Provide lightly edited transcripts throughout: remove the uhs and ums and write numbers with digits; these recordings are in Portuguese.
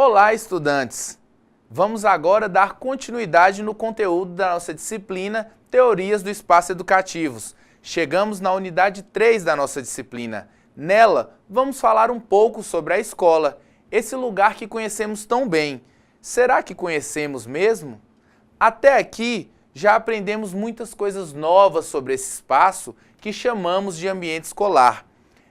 Olá, estudantes! Vamos agora dar continuidade no conteúdo da nossa disciplina Teorias do Espaço Educativos. Chegamos na unidade 3 da nossa disciplina. Nela, vamos falar um pouco sobre a escola, esse lugar que conhecemos tão bem. Será que conhecemos mesmo? Até aqui, já aprendemos muitas coisas novas sobre esse espaço que chamamos de ambiente escolar.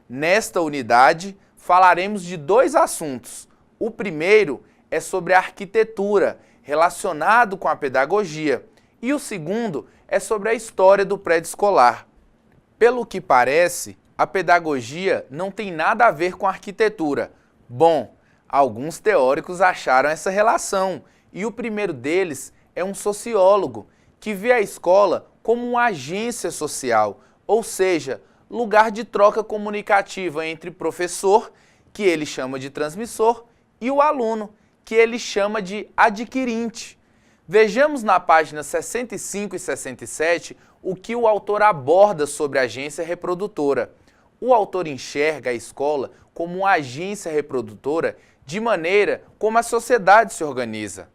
Nesta unidade, falaremos de dois assuntos. O primeiro é sobre a arquitetura, relacionado com a pedagogia, e o segundo é sobre a história do prédio escolar. Pelo que parece, a pedagogia não tem nada a ver com a arquitetura. Bom, alguns teóricos acharam essa relação, e o primeiro deles é um sociólogo, que vê a escola como uma agência social, ou seja, lugar de troca comunicativa entre professor, que ele chama de transmissor, e o aluno, que ele chama de adquirente. Vejamos na página 65 e 67 o que o autor aborda sobre a agência reprodutora. O autor enxerga a escola como uma agência reprodutora de maneira como a sociedade se organiza.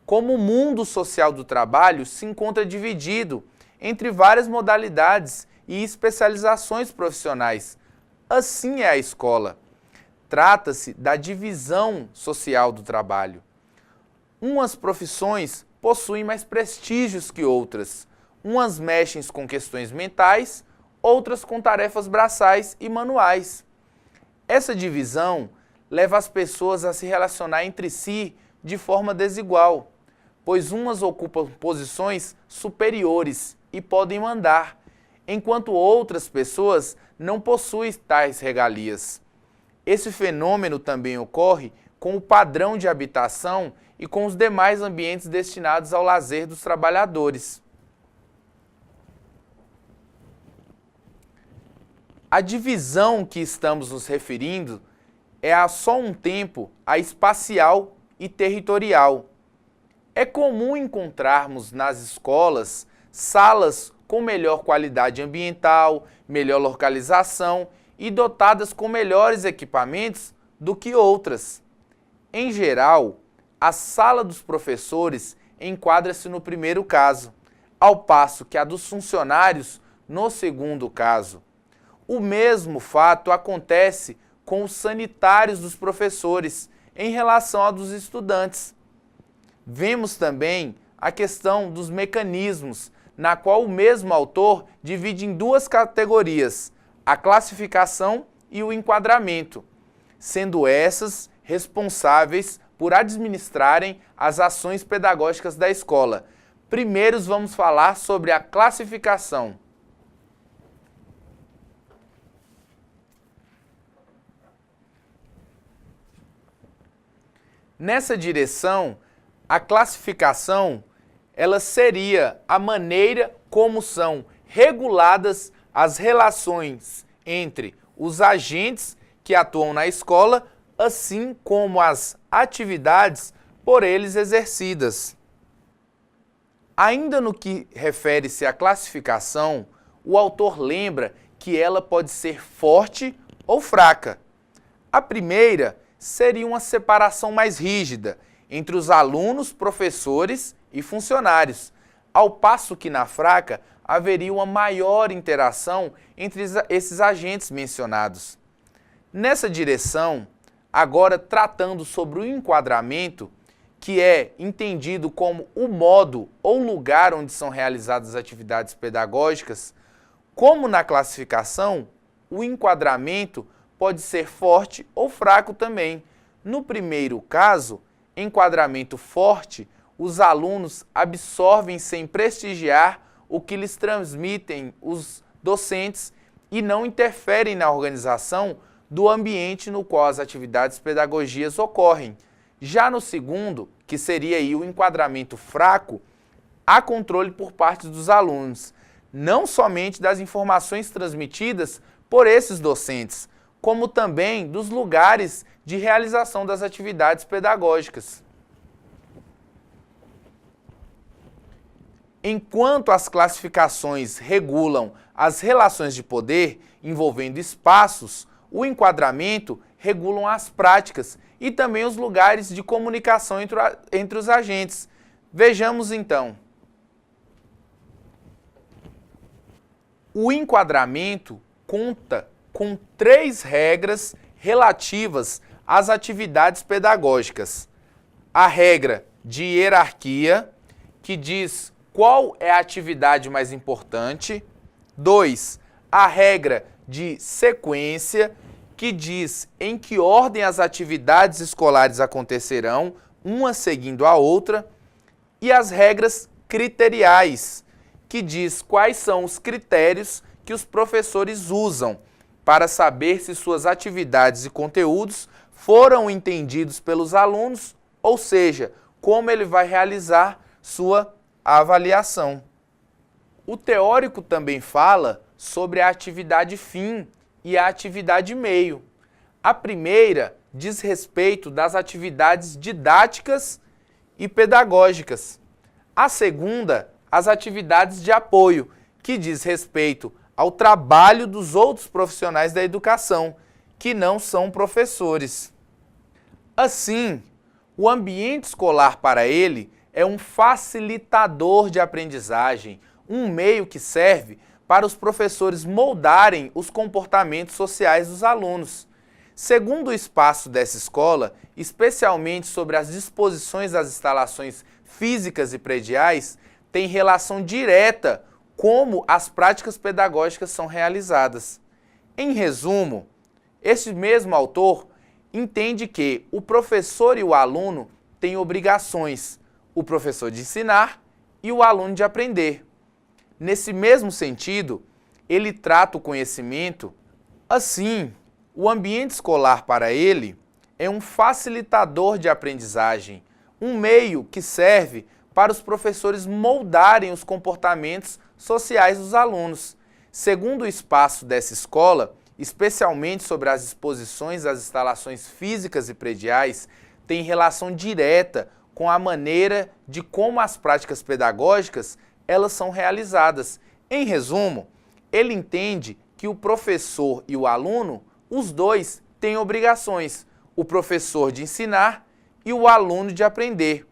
Como o mundo social do trabalho se encontra dividido entre várias modalidades e especializações profissionais. Assim é a escola. Trata-se da divisão social do trabalho. Umas profissões possuem mais prestígios que outras. Umas mexem com questões mentais, outras com tarefas braçais e manuais. Essa divisão leva as pessoas a se relacionar entre si de forma desigual, pois umas ocupam posições superiores e podem mandar, enquanto outras pessoas não possuem tais regalias. Esse fenômeno também ocorre com o padrão de habitação e com os demais ambientes destinados ao lazer dos trabalhadores. A divisão que estamos nos referindo é há só um tempo a espacial e territorial. É comum encontrarmos nas escolas salas com melhor qualidade ambiental, melhor localização e dotadas com melhores equipamentos do que outras. Em geral, a sala dos professores enquadra-se no primeiro caso, ao passo que a dos funcionários no segundo caso. O mesmo fato acontece com os sanitários dos professores em relação ao dos estudantes. Vemos também a questão dos mecanismos, na qual o mesmo autor divide em duas categorias, a classificação e o enquadramento, sendo essas responsáveis por administrarem as ações pedagógicas da escola. Primeiro vamos falar sobre a classificação. Nessa direção, a classificação ela seria a maneira como são reguladas as relações entre os agentes que atuam na escola, assim como as atividades por eles exercidas. Ainda no que refere-se à classificação, o autor lembra que ela pode ser forte ou fraca. A primeira seria uma separação mais rígida entre os alunos, professores e funcionários, ao passo que na fraca haveria uma maior interação entre esses agentes mencionados. Nessa direção, agora tratando sobre o enquadramento, que é entendido como o modo ou lugar onde são realizadas as atividades pedagógicas, como na classificação, o enquadramento pode ser forte ou fraco também. No primeiro caso, enquadramento forte, os alunos absorvem sem prestigiar o que lhes transmitem os docentes e não interferem na organização do ambiente no qual as atividades pedagogias ocorrem. Já no segundo, que seria aí o enquadramento fraco, há controle por parte dos alunos, não somente das informações transmitidas por esses docentes, como também dos lugares de realização das atividades pedagógicas. Enquanto as classificações regulam as relações de poder envolvendo espaços, o enquadramento regulam as práticas e também os lugares de comunicação entre os agentes. Vejamos então. O enquadramento conta com 3 regras relativas às atividades pedagógicas. A regra de hierarquia, que diz qual é a atividade mais importante. 2. A regra de sequência, que diz em que ordem as atividades escolares acontecerão, uma seguindo a outra. E as regras criteriais, que diz quais são os critérios que os professores usam para saber se suas atividades e conteúdos foram entendidos pelos alunos, ou seja, como ele vai realizar sua avaliação. O teórico também fala sobre a atividade fim e a atividade meio. A primeira diz respeito das atividades didáticas e pedagógicas. A segunda, as atividades de apoio, que diz respeito ao trabalho dos outros profissionais da educação, que não são professores. Assim, o ambiente escolar para ele é um facilitador de aprendizagem, um meio que serve para os professores moldarem os comportamentos sociais dos alunos. Segundo o espaço dessa escola, especialmente sobre as disposições das instalações físicas e prediais, tem relação direta como as práticas pedagógicas são realizadas. Em resumo, este mesmo autor entende que o professor e o aluno têm obrigações, o professor de ensinar e o aluno de aprender. Nesse mesmo sentido, ele trata o conhecimento assim. O ambiente escolar para ele é um facilitador de aprendizagem, um meio que serve para os professores moldarem os comportamentos sociais dos alunos. Segundo o espaço dessa escola, especialmente sobre as disposições das instalações físicas e prediais, tem relação direta com a maneira de como as práticas pedagógicas elas são realizadas. Em resumo, ele entende que o professor e o aluno, os dois têm obrigações, o professor de ensinar e o aluno de aprender.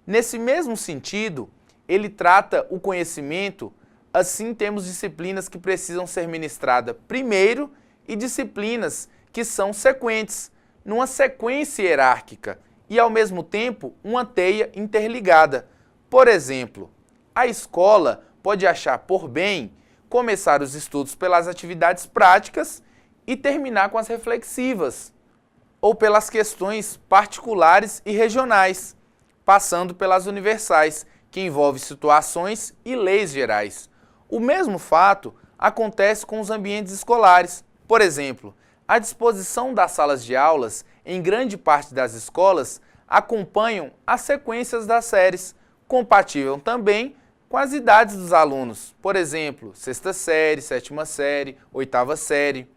Nesse mesmo sentido, ele trata o conhecimento, assim temos disciplinas que precisam ser ministradas primeiro e disciplinas que são sequentes, numa sequência hierárquica e, ao mesmo tempo, uma teia interligada. Por exemplo, a escola pode achar por bem começar os estudos pelas atividades práticas e terminar com as reflexivas, ou pelas questões particulares e regionais, passando pelas universais, que envolvem situações e leis gerais. O mesmo fato acontece com os ambientes escolares. Por exemplo, a disposição das salas de aulas, em grande parte das escolas, acompanham as sequências das séries, compatível também com as idades dos alunos. Por exemplo, 6ª série, 7ª série, 8ª série.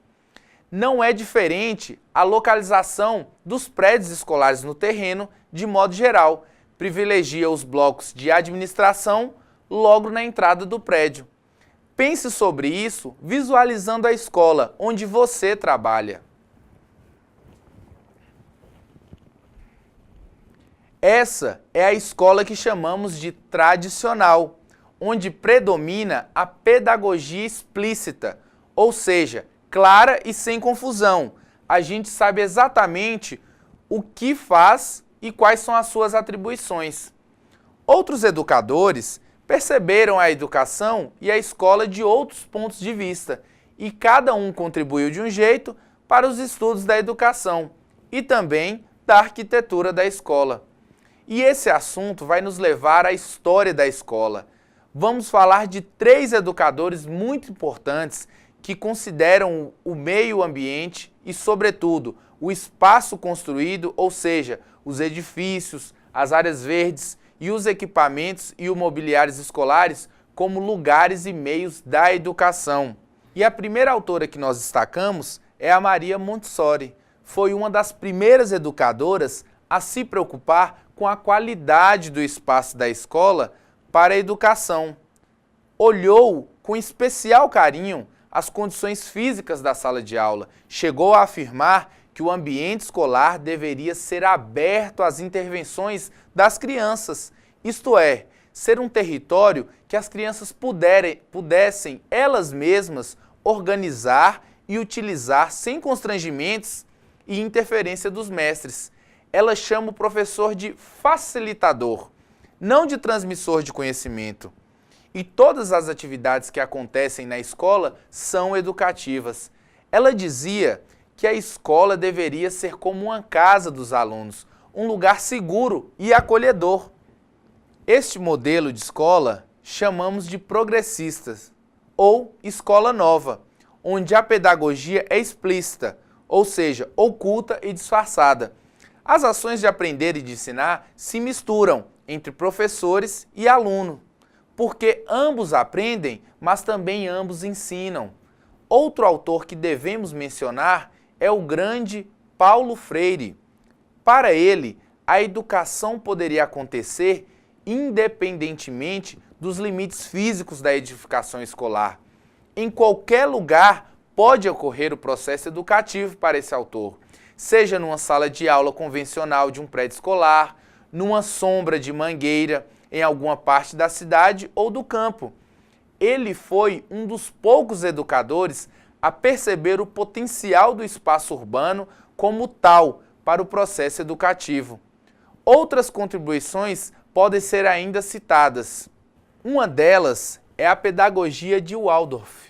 Não é diferente a localização dos prédios escolares no terreno, de modo geral. Privilegia os blocos de administração logo na entrada do prédio. Pense sobre isso visualizando a escola onde você trabalha. Essa é a escola que chamamos de tradicional, onde predomina a pedagogia explícita, ou seja, clara e sem confusão. A gente sabe exatamente o que faz e quais são as suas atribuições. Outros educadores perceberam a educação e a escola de outros pontos de vista, e cada um contribuiu de um jeito para os estudos da educação e também da arquitetura da escola. E esse assunto vai nos levar à história da escola. Vamos falar de 3 educadores muito importantes que consideram o meio ambiente e, sobretudo, o espaço construído, ou seja, os edifícios, as áreas verdes e os equipamentos e o mobiliários escolares como lugares e meios da educação. E a primeira autora que nós destacamos é a Maria Montessori. Foi uma das primeiras educadoras a se preocupar com a qualidade do espaço da escola para a educação. Olhou com especial carinho as condições físicas da sala de aula. Chegou a afirmar que o ambiente escolar deveria ser aberto às intervenções das crianças, isto é, ser um território que as crianças pudessem elas mesmas organizar e utilizar sem constrangimentos e interferência dos mestres. Ela chama o professor de facilitador, não de transmissor de conhecimento. E todas as atividades que acontecem na escola são educativas. Ela dizia que a escola deveria ser como uma casa dos alunos, um lugar seguro e acolhedor. Este modelo de escola chamamos de progressistas, ou escola nova, onde a pedagogia é explícita, ou seja, oculta e disfarçada. As ações de aprender e de ensinar se misturam entre professores e aluno, porque ambos aprendem, mas também ambos ensinam. Outro autor que devemos mencionar é o grande Paulo Freire. Para ele, a educação poderia acontecer independentemente dos limites físicos da edificação escolar. Em qualquer lugar pode ocorrer o processo educativo para esse autor, seja numa sala de aula convencional de um prédio escolar, numa sombra de mangueira, em alguma parte da cidade ou do campo. Ele foi um dos poucos educadores a perceber o potencial do espaço urbano como tal para o processo educativo. Outras contribuições podem ser ainda citadas. Uma delas é a pedagogia de Waldorf.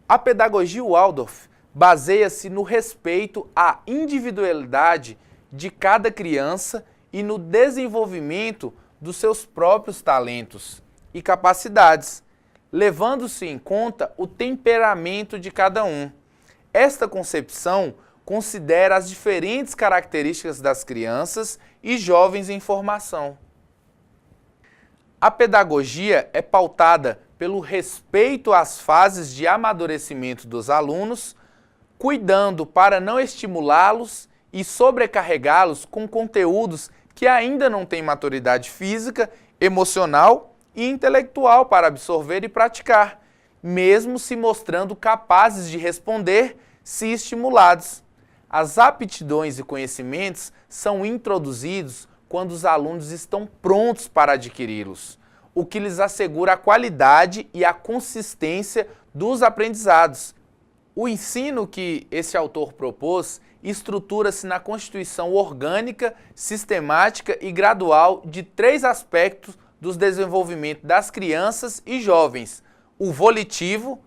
A pedagogia Waldorf baseia-se no respeito à individualidade de cada criança e no desenvolvimento dos seus próprios talentos e capacidades, levando-se em conta o temperamento de cada um. Esta concepção considera as diferentes características das crianças e jovens em formação. A pedagogia é pautada pelo respeito às fases de amadurecimento dos alunos, cuidando para não estimulá-los e sobrecarregá-los com conteúdos que ainda não têm maturidade física, emocional e intelectual para absorver e praticar, mesmo se mostrando capazes de responder se estimulados. As aptidões e conhecimentos são introduzidos quando os alunos estão prontos para adquiri-los, o que lhes assegura a qualidade e a consistência dos aprendizados. O ensino que esse autor propôs estrutura-se na constituição orgânica, sistemática e gradual de 3 aspectos do desenvolvimento das crianças e jovens: o volitivo,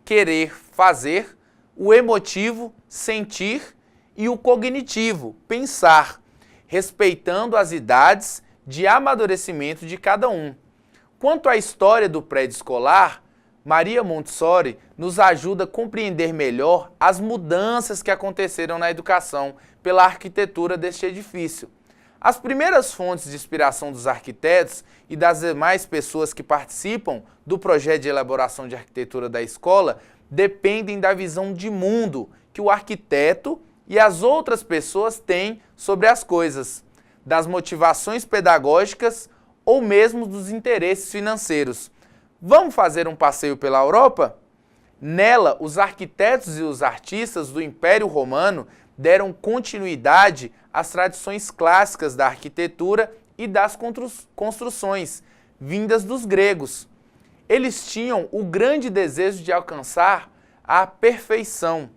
querer fazer, o emotivo, sentir, e o cognitivo, pensar, respeitando as idades de amadurecimento de cada um. Quanto à história do prédio escolar, Maria Montessori nos ajuda a compreender melhor as mudanças que aconteceram na educação pela arquitetura deste edifício. As primeiras fontes de inspiração dos arquitetos e das demais pessoas que participam do projeto de elaboração de arquitetura da escola dependem da visão de mundo que o arquiteto e as outras pessoas têm sobre as coisas, das motivações pedagógicas ou mesmo dos interesses financeiros. Vamos fazer um passeio pela Europa? Nela, os arquitetos e os artistas do Império Romano deram continuidade às tradições clássicas da arquitetura e das construções, vindas dos gregos. Eles tinham o grande desejo de alcançar a perfeição.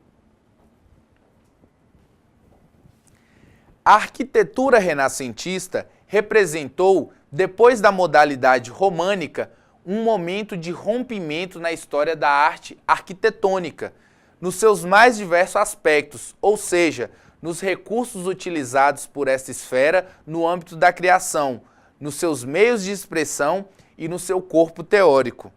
A arquitetura renascentista representou, depois da modalidade românica, um momento de rompimento na história da arte arquitetônica, nos seus mais diversos aspectos, ou seja, nos recursos utilizados por esta esfera no âmbito da criação, nos seus meios de expressão e no seu corpo teórico.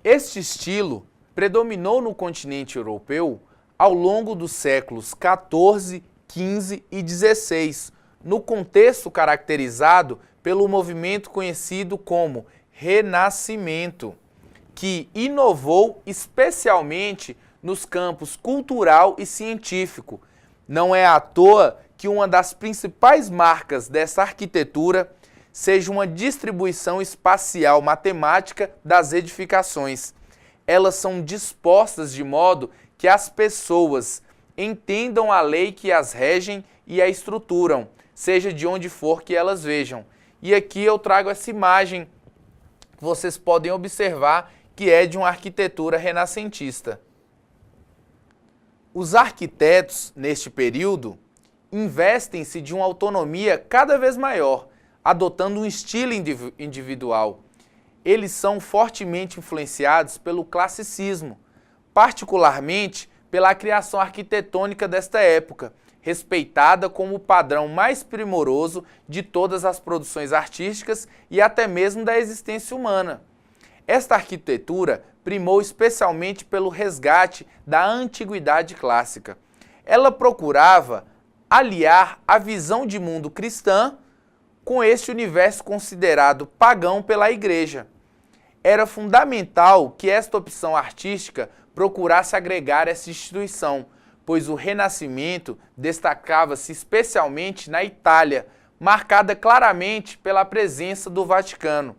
Este estilo predominou no continente europeu ao longo dos séculos XIV, XV e XVI, no contexto caracterizado pelo movimento conhecido como Renascimento, que inovou especialmente nos campos cultural e científico. Não é à toa que uma das principais marcas dessa arquitetura seja uma distribuição espacial matemática das edificações. elas são dispostas de modo que as pessoas entendam a lei que as regem e a estruturam, seja de onde for que elas vejam. E aqui eu trago essa imagem que vocês podem observar, que é de uma arquitetura renascentista. Os arquitetos, neste período, investem-se de uma autonomia cada vez maior, adotando um estilo individual. Eles são fortemente influenciados pelo classicismo, particularmente pela criação arquitetônica desta época, respeitada como o padrão mais primoroso de todas as produções artísticas e até mesmo da existência humana. Esta arquitetura primou especialmente pelo resgate da antiguidade clássica. Ela procurava aliar a visão de mundo cristã com este universo considerado pagão pela Igreja. Era fundamental que esta opção artística procurasse agregar essa instituição, pois o Renascimento destacava-se especialmente na Itália, marcada claramente pela presença do Vaticano.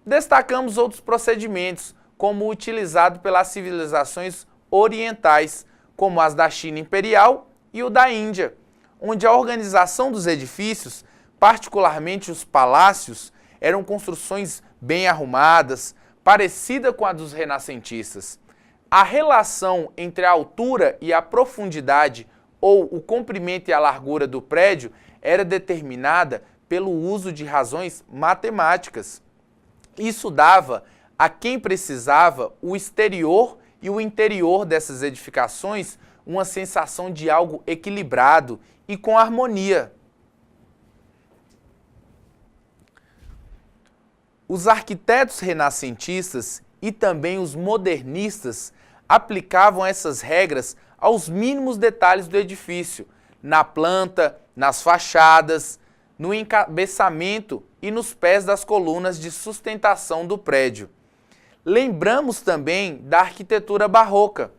Destacamos outros procedimentos, como o utilizado pelas civilizações orientais, como as da China imperial e o da Índia, onde a organização dos edifícios, particularmente os palácios, eram construções bem arrumadas, parecida com a dos renascentistas. A relação entre a altura e a profundidade, ou o comprimento e a largura do prédio, era determinada pelo uso de razões matemáticas. Isso dava a quem precisava o exterior e o interior dessas edificações uma sensação de algo equilibrado e com harmonia. Os arquitetos renascentistas e também os modernistas aplicavam essas regras aos mínimos detalhes do edifício, na planta, nas fachadas, no encabeçamento e nos pés das colunas de sustentação do prédio. Lembramos também da arquitetura barroca.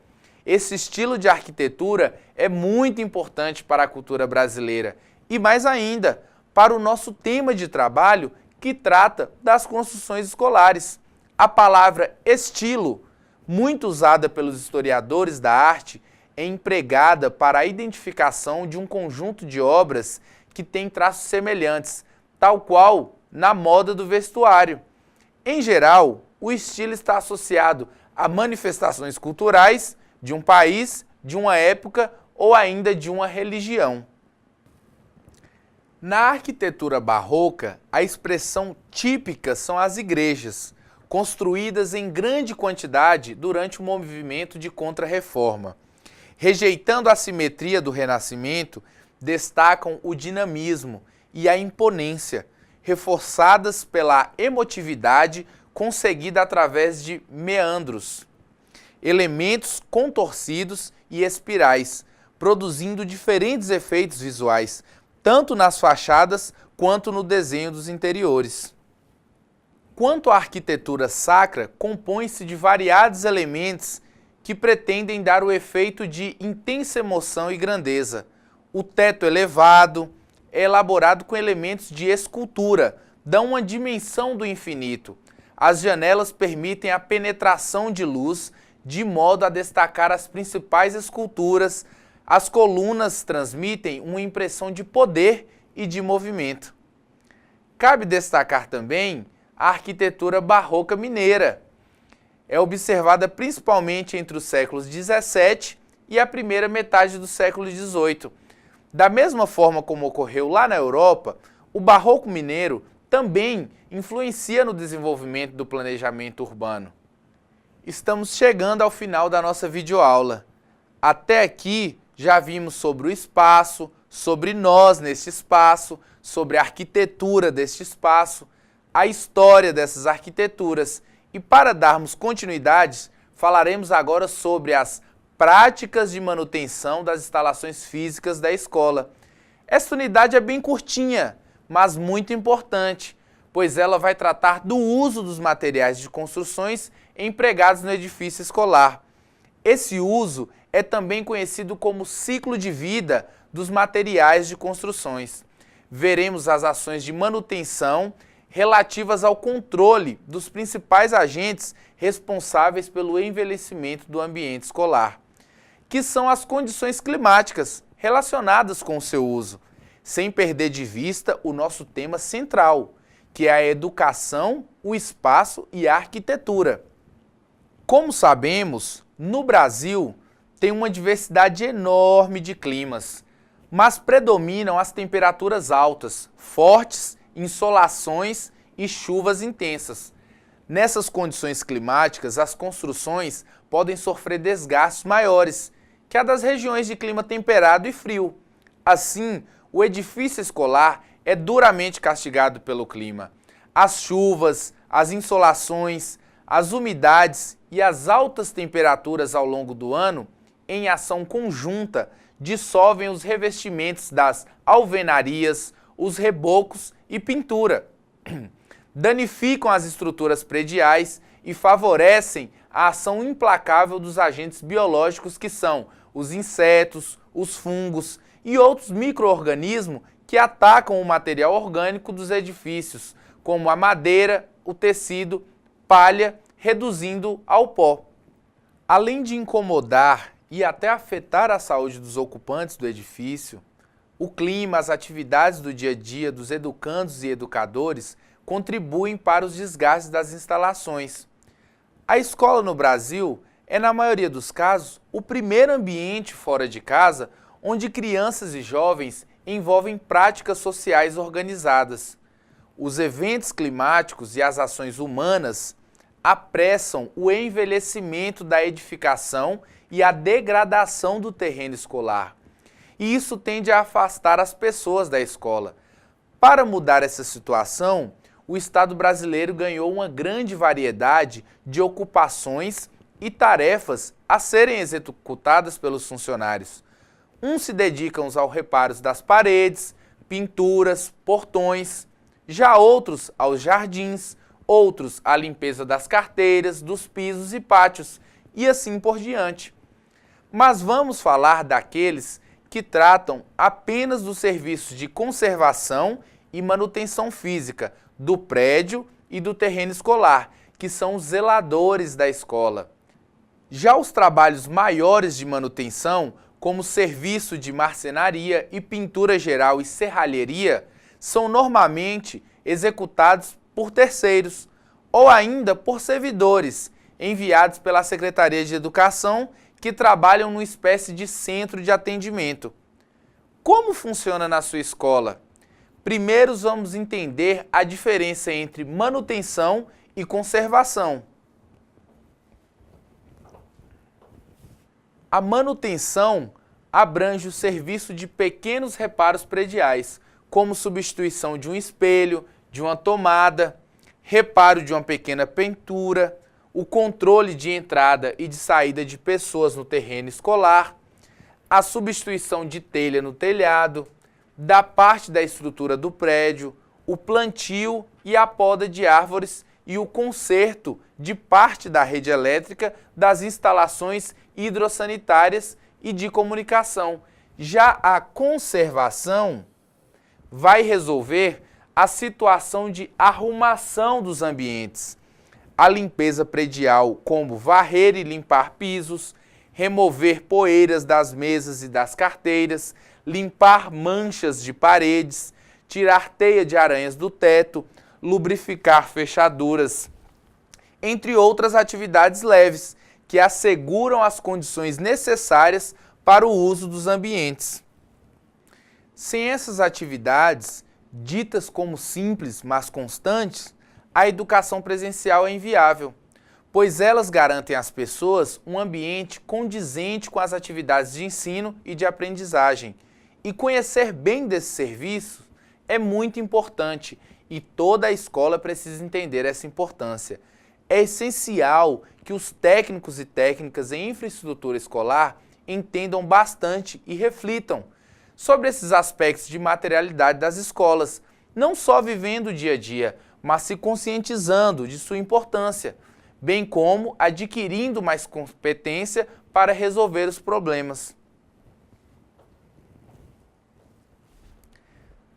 Esse estilo de arquitetura é muito importante para a cultura brasileira e, mais ainda, para o nosso tema de trabalho, que trata das construções escolares. A palavra estilo, muito usada pelos historiadores da arte, é empregada para a identificação de um conjunto de obras que tem traços semelhantes, tal qual na moda do vestuário. Em geral, o estilo está associado a manifestações culturais de um país, de uma época ou ainda de uma religião. Na arquitetura barroca, a expressão típica são as igrejas, construídas em grande quantidade durante o movimento de Contra-Reforma. Rejeitando a simetria do Renascimento, destacam o dinamismo e a imponência, reforçadas pela emotividade conseguida através de meandros, elementos contorcidos e espirais, produzindo diferentes efeitos visuais, tanto nas fachadas quanto no desenho dos interiores. Quanto à arquitetura sacra, compõe-se de variados elementos que pretendem dar o efeito de intensa emoção e grandeza. O teto elevado é elaborado com elementos de escultura, dão uma dimensão do infinito. As janelas permitem a penetração de luz, de modo a destacar as principais esculturas. As colunas transmitem uma impressão de poder e de movimento. Cabe destacar também a arquitetura barroca mineira. É observada principalmente entre os séculos XVII e a primeira metade do século XVIII. Da mesma forma como ocorreu lá na Europa, o barroco mineiro também influencia no desenvolvimento do planejamento urbano. Estamos chegando ao final da nossa videoaula. Até aqui já vimos sobre o espaço, sobre nós neste espaço, sobre a arquitetura deste espaço, a história dessas arquiteturas. E para darmos continuidade, falaremos agora sobre as práticas de manutenção das instalações físicas da escola. Esta unidade é bem curtinha, mas muito importante, pois ela vai tratar do uso dos materiais de construções empregados no edifício escolar. Esse uso é também conhecido como ciclo de vida dos materiais de construções. Veremos as ações de manutenção relativas ao controle dos principais agentes responsáveis pelo envelhecimento do ambiente escolar, que são as condições climáticas relacionadas com o seu uso, sem perder de vista o nosso tema central, que é a educação, o espaço e a arquitetura. Como sabemos, no Brasil tem uma diversidade enorme de climas, mas predominam as temperaturas altas, fortes, insolações e chuvas intensas. Nessas condições climáticas, as construções podem sofrer desgastes maiores que a das regiões de clima temperado e frio. Assim, o edifício escolar é duramente castigado pelo clima. As chuvas, as insolações, as umidades e as altas temperaturas ao longo do ano, em ação conjunta, dissolvem os revestimentos das alvenarias, os rebocos e pintura. Danificam as estruturas prediais e favorecem a ação implacável dos agentes biológicos que são os insetos, os fungos e outros micro-organismos que atacam o material orgânico dos edifícios, como a madeira, o tecido, palha, reduzindo ao pó. Além de incomodar e até afetar a saúde dos ocupantes do edifício, o clima, as atividades do dia a dia dos educandos e educadores contribuem para os desgastes das instalações. A escola no Brasil é, na maioria dos casos, o primeiro ambiente fora de casa onde crianças e jovens envolvem práticas sociais organizadas. Os eventos climáticos e as ações humanas apressam o envelhecimento da edificação e a degradação do terreno escolar. E isso tende a afastar as pessoas da escola. Para mudar essa situação, o Estado brasileiro ganhou uma grande variedade de ocupações e tarefas a serem executadas pelos funcionários. Uns se dedicam ao reparo das paredes, pinturas, portões, já outros aos jardins, outros à limpeza das carteiras, dos pisos e pátios, e assim por diante. Mas vamos falar daqueles que tratam apenas dos serviços de conservação e manutenção física do prédio e do terreno escolar, que são os zeladores da escola. Já os trabalhos maiores de manutenção, como serviço de marcenaria e pintura geral e serralheria, são normalmente executados por terceiros ou ainda por servidores enviados pela Secretaria de Educação que trabalham numa espécie de centro de atendimento. Como funciona na sua escola? Primeiro vamos entender a diferença entre manutenção e conservação. A manutenção abrange o serviço de pequenos reparos prediais, como substituição de um espelho, de uma tomada, reparo de uma pequena pintura, o controle de entrada e de saída de pessoas no terreno escolar, a substituição de telha no telhado, da parte da estrutura do prédio, o plantio e a poda de árvores e o conserto de parte da rede elétrica das instalações hidrossanitárias e de comunicação. Já a conservação vai resolver a situação de arrumação dos ambientes, a limpeza predial, como varrer e limpar pisos, remover poeiras das mesas e das carteiras, limpar manchas de paredes, tirar teia de aranhas do teto, lubrificar fechaduras, entre outras atividades leves que asseguram as condições necessárias para o uso dos ambientes. Sem essas atividades, ditas como simples, mas constantes, a educação presencial é inviável, pois elas garantem às pessoas um ambiente condizente com as atividades de ensino e de aprendizagem. E conhecer bem desse serviço é muito importante e toda a escola precisa entender essa importância. É essencial que os técnicos e técnicas em infraestrutura escolar entendam bastante e reflitam sobre esses aspectos de materialidade das escolas, não só vivendo o dia a dia, mas se conscientizando de sua importância, bem como adquirindo mais competência para resolver os problemas.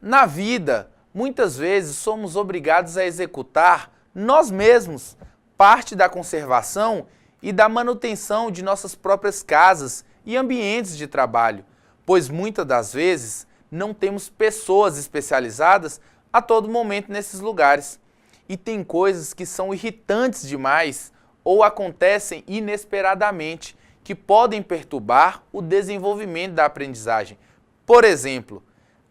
Na vida, muitas vezes somos obrigados a executar nós mesmos parte da conservação e da manutenção de nossas próprias casas e ambientes de trabalho, pois muitas das vezes não temos pessoas especializadas a todo momento nesses lugares. E tem coisas que são irritantes demais ou acontecem inesperadamente, que podem perturbar o desenvolvimento da aprendizagem. Por exemplo,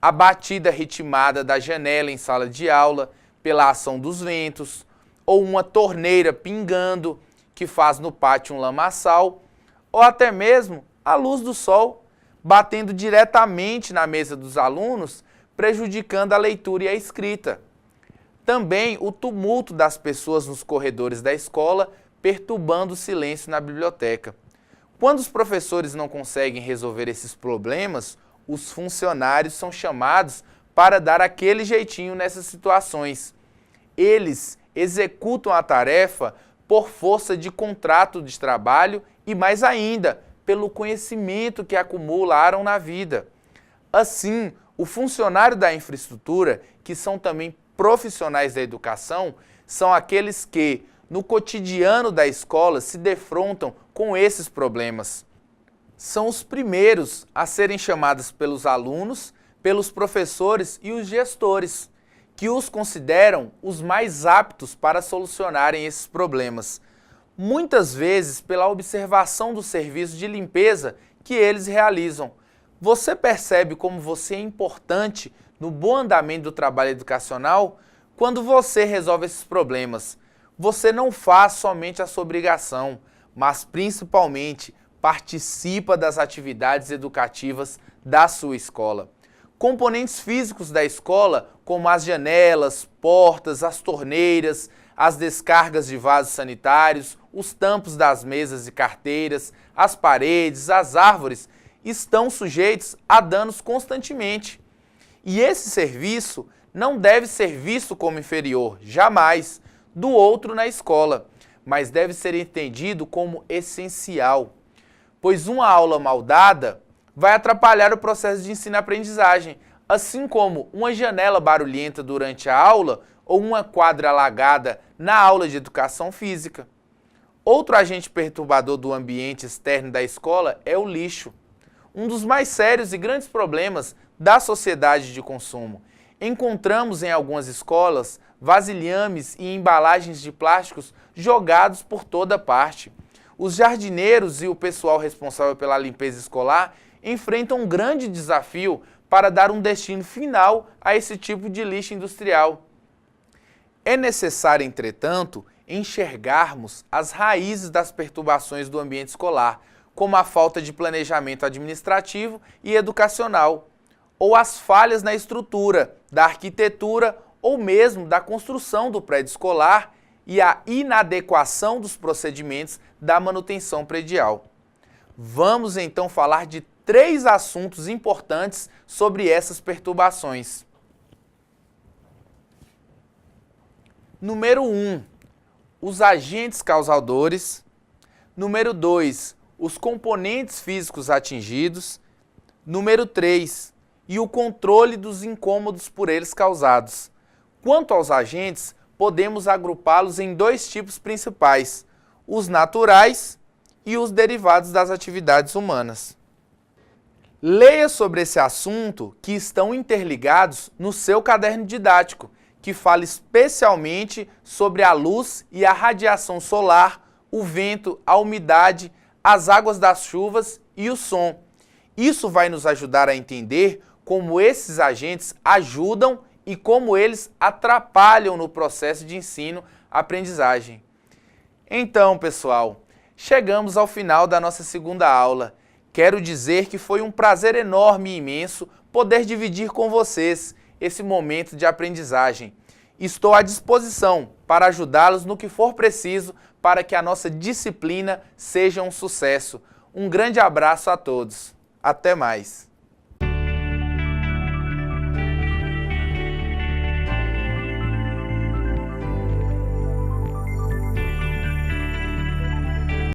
a batida ritmada da janela em sala de aula pela ação dos ventos, ou uma torneira pingando que faz no pátio um lamaçal, ou até mesmo a luz do sol batendo diretamente na mesa dos alunos, prejudicando a leitura e a escrita. Também o tumulto das pessoas nos corredores da escola, perturbando o silêncio na biblioteca. Quando os professores não conseguem resolver esses problemas, os funcionários são chamados para dar aquele jeitinho nessas situações. Eles executam a tarefa por força de contrato de trabalho e, mais ainda, pelo conhecimento que acumularam na vida. Assim, o funcionário da infraestrutura, que são também profissionais da educação, são aqueles que, no cotidiano da escola, se defrontam com esses problemas. São os primeiros a serem chamados pelos alunos, pelos professores e os gestores, que os consideram os mais aptos para solucionarem esses problemas. Muitas vezes pela observação do serviço de limpeza que eles realizam. Você percebe como você é importante no bom andamento do trabalho educacional? Quando você resolve esses problemas, você não faz somente a sua obrigação, mas principalmente participa das atividades educativas da sua escola. Componentes físicos da escola, como as janelas, portas, as torneiras, as descargas de vasos sanitários, os tampos das mesas e carteiras, as paredes, as árvores, estão sujeitos a danos constantemente. E esse serviço não deve ser visto como inferior, jamais, do outro na escola, mas deve ser entendido como essencial, pois uma aula mal dada vai atrapalhar o processo de ensino-aprendizagem, assim como uma janela barulhenta durante a aula ou uma quadra alagada na aula de educação física. Outro agente perturbador do ambiente externo da escola é o lixo, um dos mais sérios e grandes problemas da sociedade de consumo. Encontramos em algumas escolas vasilhames e embalagens de plásticos jogados por toda parte. Os jardineiros e o pessoal responsável pela limpeza escolar enfrentam um grande desafio para dar um destino final a esse tipo de lixo industrial. É necessário, entretanto, enxergarmos as raízes das perturbações do ambiente escolar, como a falta de planejamento administrativo e educacional, ou as falhas na estrutura, da arquitetura ou mesmo da construção do prédio escolar e a inadequação dos procedimentos da manutenção predial. Vamos então falar de 3 assuntos importantes sobre essas perturbações. Número 1, os agentes causadores. Número 2, os componentes físicos atingidos. Número 3, e o controle dos incômodos por eles causados. Quanto aos agentes, podemos agrupá-los em 2 tipos principais, os naturais e os derivados das atividades humanas. Leia sobre esse assunto, que estão interligados no seu caderno didático, que fala especialmente sobre a luz e a radiação solar, o vento, a umidade, as águas das chuvas e o som. Isso vai nos ajudar a entender como esses agentes ajudam e como eles atrapalham no processo de ensino-aprendizagem. Então, pessoal, chegamos ao final da nossa segunda aula. Quero dizer que foi um prazer enorme e imenso poder dividir com vocês esse momento de aprendizagem. Estou à disposição para ajudá-los no que for preciso para que a nossa disciplina seja um sucesso. Um grande abraço a todos. Até mais!